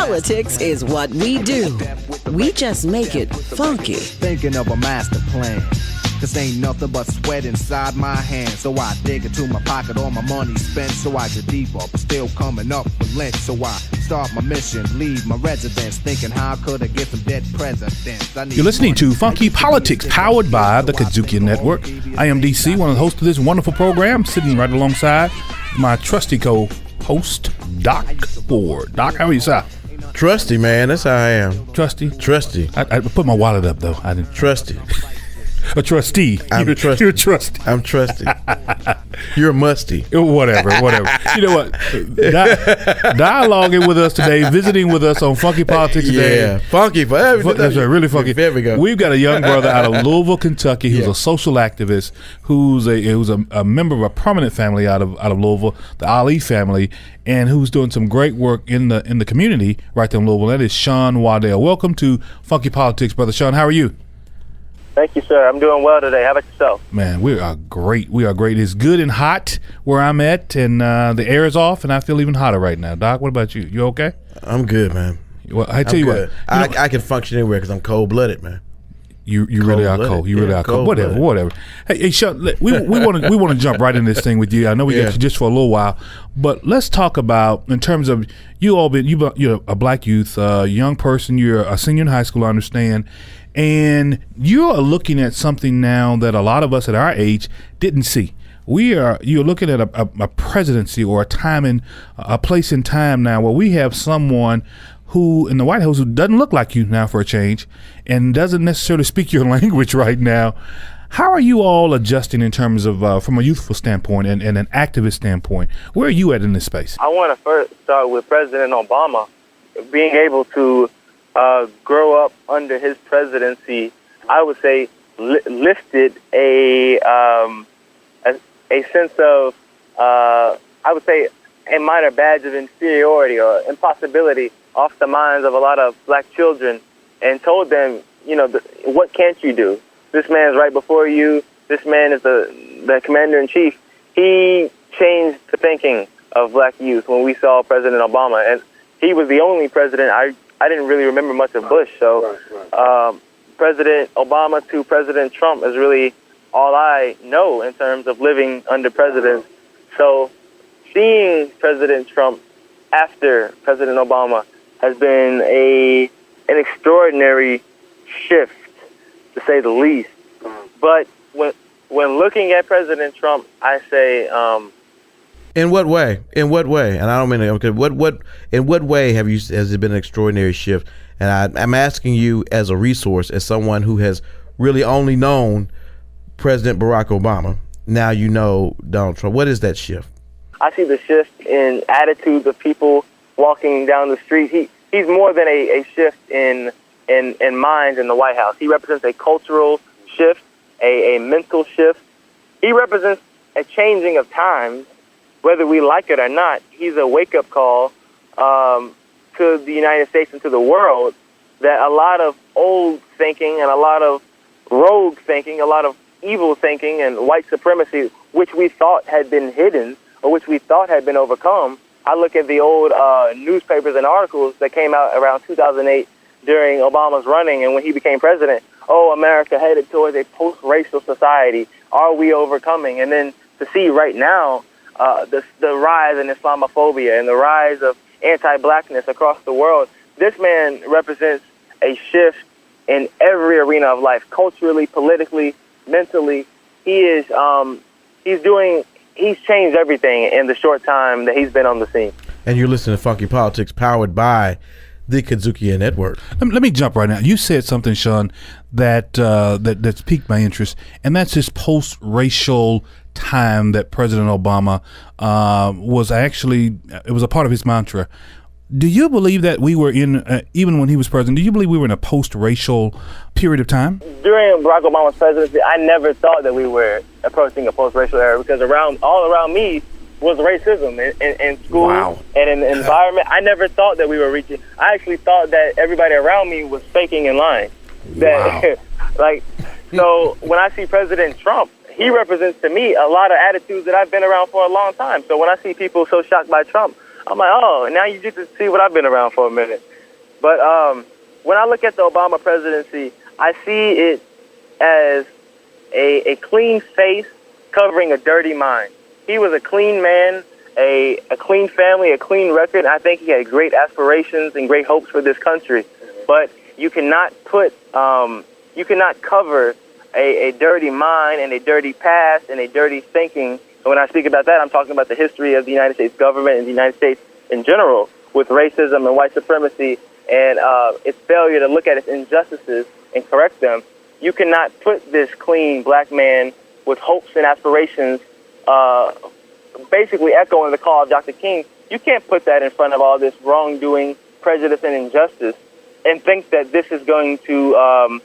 Politics is what we do. We just make it funky. Thinking of a master plan. Cause ain't nothing but sweat inside my hands. So I dig into my pocket, all my money spent. So I get default, but still coming up with lint. So I start my mission, leave my residence, thinking how could I get some dead presidents. You're listening to Funky Politics, powered by the KUDZUKIAN Network. I am DC, one of the hosts of this wonderful program, sitting right alongside my trusty co-host, Doc Ford. Doc, how are you, sir? Trusty, man. That's how I am. Trusty? Trusty. I put my wallet up, though. I didn't. Trusty. A trustee. I'm trusty. You're trusty. I'm trusty. You're musty. Whatever. You know what? Dialoguing with us today, visiting with us on Funky Politics today. Yeah, funky. That's right, really funky. There we go. We've got a young brother out of Louisville, Kentucky, who's a social activist, who's a member of a prominent family out of Louisville, the Ali family, and who's doing some great work in the community right there in Louisville. That is Sean Waddell. Welcome to Funky Politics, brother Sean. How are you? Thank you, sir. I'm doing well today. How about yourself? Man, we are great. It's good and hot where I'm at, and the air is off, and I feel even hotter right now. Doc, what about you? You okay? I'm good, man. Well, I tell you what. I can function anywhere because I'm cold-blooded, man. You really are cold. You really are cold. Whatever. Hey, Sean, we want to jump right in this thing with you. I know we got you just for a little while, but let's talk about in terms of you're a black youth, young person. You're a senior in high school, I understand. And you're looking at something now that a lot of us at our age didn't see. You're looking at a presidency or a place in time now where we have someone who in the White House who doesn't look like you now for a change and doesn't necessarily speak your language right now. How are you all adjusting in terms of from a youthful standpoint and an activist standpoint? Where are you at in this space? I want to first start with President Obama being able to grow up under his presidency. I would say lifted a sense of I would say a minor badge of inferiority or impossibility off the minds of a lot of black children, and told them, what can't you do? This man's right before you. This man is the commander-in-chief. He changed the thinking of black youth when we saw President Obama, and he was the only president. I didn't really remember much of Bush, so President Obama to President Trump is really all I know in terms of living under presidents. So seeing President Trump after President Obama has been an extraordinary shift, to say the least. But when looking at President Trump, I say, in what way? And I don't mean in what way has it been an extraordinary shift? And I'm asking you as a resource, as someone who has really only known President Barack Obama. Now you know Donald Trump. What is that shift? I see the shift in attitudes of people walking down the street. He's more than a shift in minds in the White House. He represents a cultural shift, a mental shift. He represents a changing of times, whether we like it or not. He's a wake-up call to the United States and to the world that a lot of old thinking and a lot of rogue thinking, a lot of evil thinking and white supremacy, which we thought had been hidden or which we thought had been overcome. I look at the old newspapers and articles that came out around 2008 during Obama's running and when he became president. Oh, America headed towards a post-racial society. Are we overcoming? And then to see right now the rise in Islamophobia and the rise of anti-blackness across the world, this man represents a shift in every arena of life, culturally, politically, mentally. He's changed everything in the short time that he's been on the scene. And you're listening to Funky Politics, powered by the KUDZUKIAN Network. Let me jump right now. You said something, Sean, that's piqued my interest, and that's this post-racial time that President Obama was a part of his mantra. Do you believe that we were in, even when he was president, do you believe we were in a post-racial period of time? During Barack Obama's presidency, I never thought that we were approaching a post-racial era because all around me was racism in school and in the environment. I never thought that we were reaching. I actually thought that everybody around me was faking and lying. So when I see President Trump, he represents to me a lot of attitudes that I've been around for a long time. So when I see people so shocked by Trump, I'm like, oh, now you get to see what I've been around for a minute. But when I look at the Obama presidency, I see it as a clean face covering a dirty mind. He was a clean man, a clean family, a clean record. I think he had great aspirations and great hopes for this country. But you cannot cover a dirty mind and a dirty past and a dirty thinking. And when I speak about that, I'm talking about the history of the United States government and the United States in general, with racism and white supremacy and its failure to look at its injustices and correct them. You cannot put this clean black man with hopes and aspirations, basically echoing the call of Dr. King. You can't put that in front of all this wrongdoing, prejudice, and injustice, and think that this is going to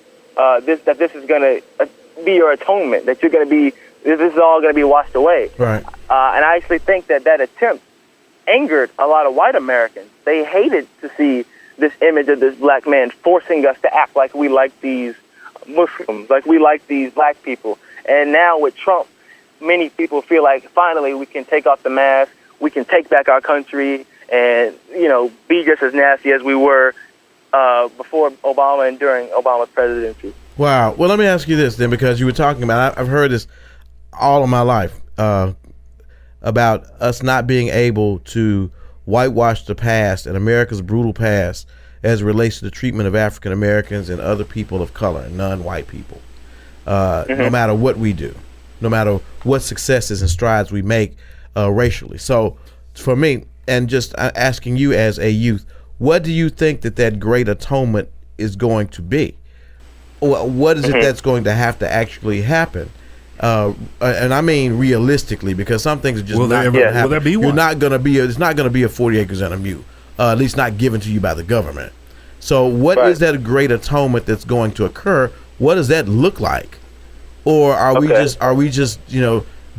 this is going to be your atonement. That this is all going to be washed away. Right. And I actually think that attempt angered a lot of white Americans. They hated to see this image of this black man forcing us to act like we like these Muslims, like we like these black people. And now with Trump, many people feel like finally we can take off the mask, we can take back our country, and be just as nasty as we were before Obama and during Obama's presidency. Wow. Well, let me ask you this then, because you were talking about, I've heard this all of my life about us not being able to whitewash the past and America's brutal past as it relates to the treatment of African Americans and other people of color and non-white people. No matter what we do, no matter what successes and strides we make racially. So for me, and just asking you as a youth, what do you think that great atonement is going to be? What is it that's going to have to actually happen? And I mean realistically, because some things are just not going to happen. Will there be one? It's not going to be a 40 acres and a mule, at least not given to you by the government. So what is that great atonement that's going to occur? What does that look like? Or are we just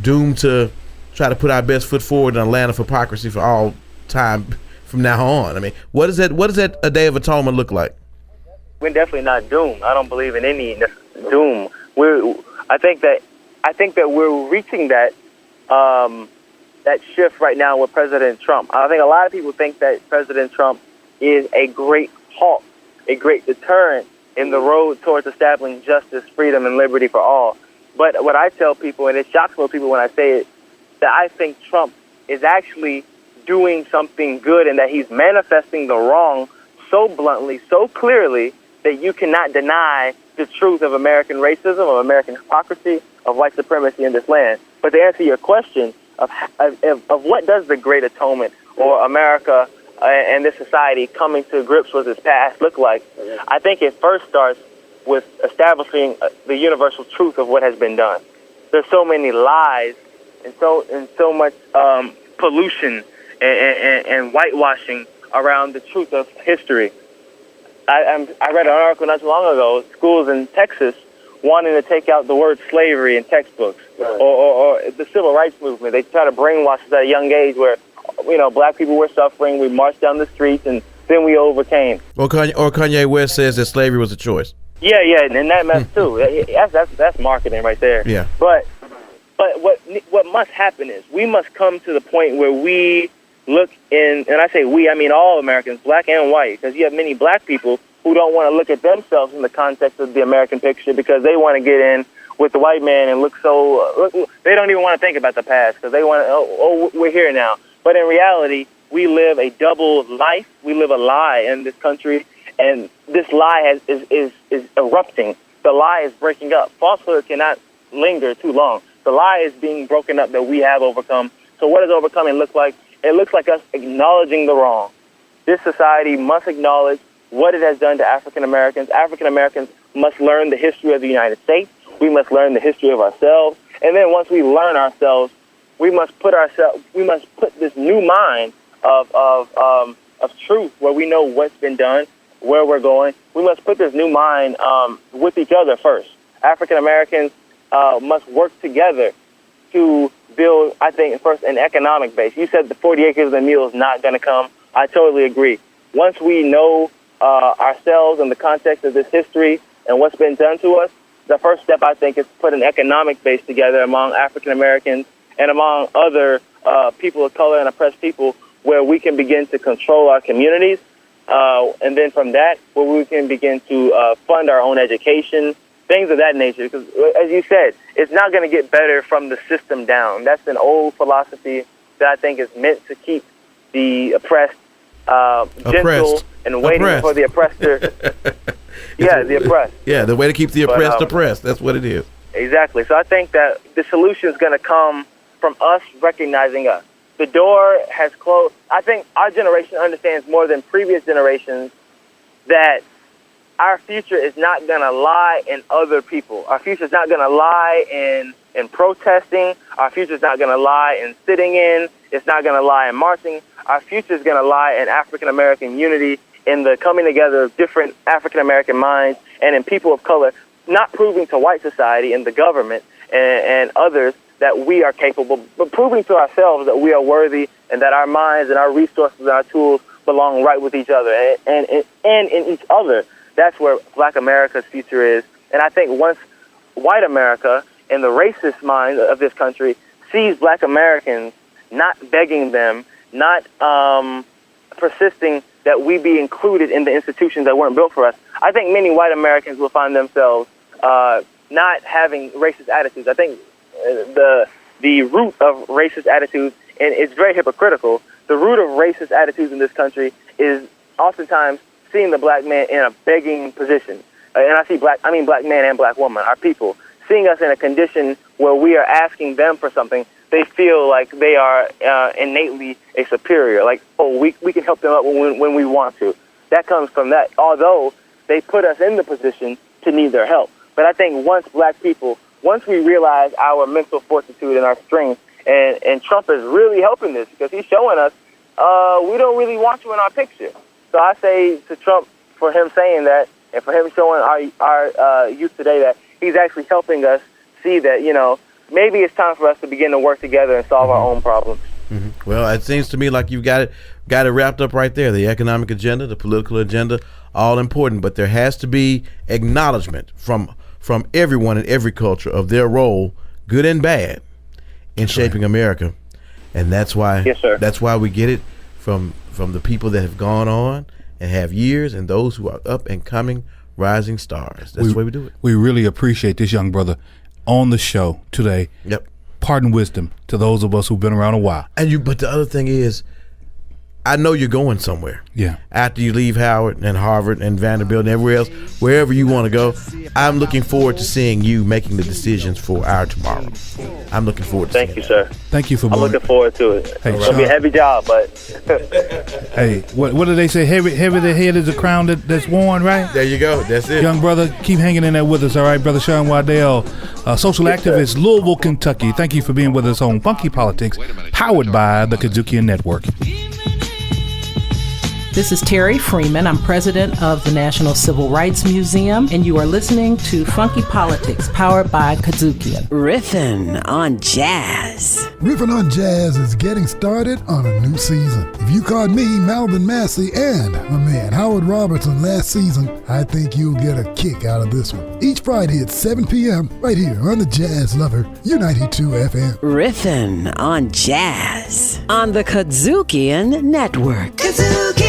doomed to try to put our best foot forward in a land of hypocrisy for all time from now on? I mean, what does that a Day of Atonement look like? We're definitely not doomed. I don't believe in any doom. I think that we're reaching that shift right now with President Trump. I think a lot of people think that President Trump is a great halt, a great deterrent in the road towards establishing justice, freedom, and liberty for all. But what I tell people, and it shocks most people when I say it, that I think Trump is actually doing something good and that he's manifesting the wrong so bluntly, so clearly, that you cannot deny the truth of American racism, of American hypocrisy, of white supremacy in this land. But to answer your question of what does the Great Atonement or America and this society coming to grips with its past look like, I think it first starts with establishing the universal truth of what has been done. There's so many lies and so much pollution and whitewashing around the truth of history. I read an article not too long ago, schools in Texas wanting to take out the word slavery in textbooks, or the civil rights movement. They try to brainwash us at a young age where, black people were suffering, we marched down the streets, and then we overcame. Or Kanye West says that slavery was a choice. Yeah, and that mess too. That's marketing right there. Yeah. But what must happen is we must come to the point where we look in, and I say we, I mean all Americans, black and white, because you have many black people who don't want to look at themselves in the context of the American picture because they want to get in with the white man and look they don't even want to think about the past because they want to, we're here now. But in reality, we live a double life. We live a lie in this country, and this lie is erupting. The lie is breaking up. Falsehood cannot linger too long. The lie is being broken up that we have overcome. So what does overcoming look like? It looks like us acknowledging the wrong. This society must acknowledge what it has done to African Americans. African Americans must learn the history of the United States. We must learn the history of ourselves. And then once we learn ourselves, we must put this new mind of truth where we know what's been done, where we're going. We must put this new mind with each other first. African Americans must work together to build, I think, first an economic base. You said the 40 acres and a mule is not going to come. I totally agree. Once we know ourselves in the context of this history and what's been done to us, the first step, I think, is to put an economic base together among African Americans and among other people of color and oppressed people where we can begin to control our communities. And then from that, where we can begin to fund our own education, things of that nature. Because, as you said, it's not going to get better from the system down. That's an old philosophy that I think is meant to keep the oppressed gentle and waiting for the oppressor. Yeah, the oppressed. Yeah, the way to keep the oppressed oppressed. That's what it is. Exactly. So I think that the solution is going to come from us recognizing us. The door has closed. I think our generation understands more than previous generations that our future is not going to lie in other people. Our future is not going to lie in protesting. Our future is not going to lie in sitting in. It's not going to lie in marching. Our future is going to lie in African-American unity, in the coming together of different African-American minds, and in people of color, not proving to white society and the government and others that we are capable, but proving to ourselves that we are worthy and that our minds and our resources and our tools belong right with each other and in each other. That's where Black America's future is. And I think once white America and the racist mind of this country sees Black Americans not begging them, not persisting that we be included in the institutions that weren't built for us, I think many white Americans will find themselves not having racist attitudes. I think the root of racist attitudes, and it's very hypocritical, the root of racist attitudes in this country is oftentimes seeing the black man in a begging position. And I mean black man and black woman, our people, seeing us in a condition where we are asking them for something, they feel like they are innately a superior, like, oh, we can help them out when we want to. That comes from that, although they put us in the position to need their help. But I think once we realize our mental fortitude and our strength, and Trump is really helping this because he's showing us we don't really want you in our picture. So I say to Trump, for him saying that, and for him showing our youth today that he's actually helping us see that, maybe it's time for us to begin to work together and solve our own problems. Mm-hmm. Well, it seems to me like you've got it wrapped up right there. The economic agenda, the political agenda, all important, but there has to be acknowledgement from everyone in every culture of their role, good and bad, in shaping America. And that's why that's why we get it from the people that have gone on and have years, and those who are up and coming rising stars. That's the way we do it. We really appreciate this young brother on the show today. Yep. Pardon wisdom to those of us who've been around a while. But the other thing is, I know you're going somewhere. Yeah. After you leave Howard and Harvard and Vanderbilt and everywhere else, wherever you want to go, I'm looking forward to seeing you making the decisions for our tomorrow. I'm looking forward to Thank you, sir. Thank you for I'm looking forward to it. Hey, it's going to be a heavy job, but... Hey, what do they say? Heavy the head is a crown that's worn, right? There you go. That's it. Young brother, keep hanging in there with us, all right? Brother Sean Waddell, social activist, Louisville, Kentucky. Thank you for being with us on Funky Politics, powered by the KUDZUKIAN Network. This is Terry Freeman. I'm president of the National Civil Rights Museum, and you are listening to Funky Politics, powered by KUDZUKIAN. Riffin' on Jazz. Riffin' on Jazz is getting started on a new season. If you caught me, Melvin Massey, and my man Howard Robertson last season, I think you'll get a kick out of this one. Each Friday at 7 p.m. right here on the Jazz Lover, U92 FM. Riffin' on Jazz on the KUDZUKIAN Network. KUDZUKIAN!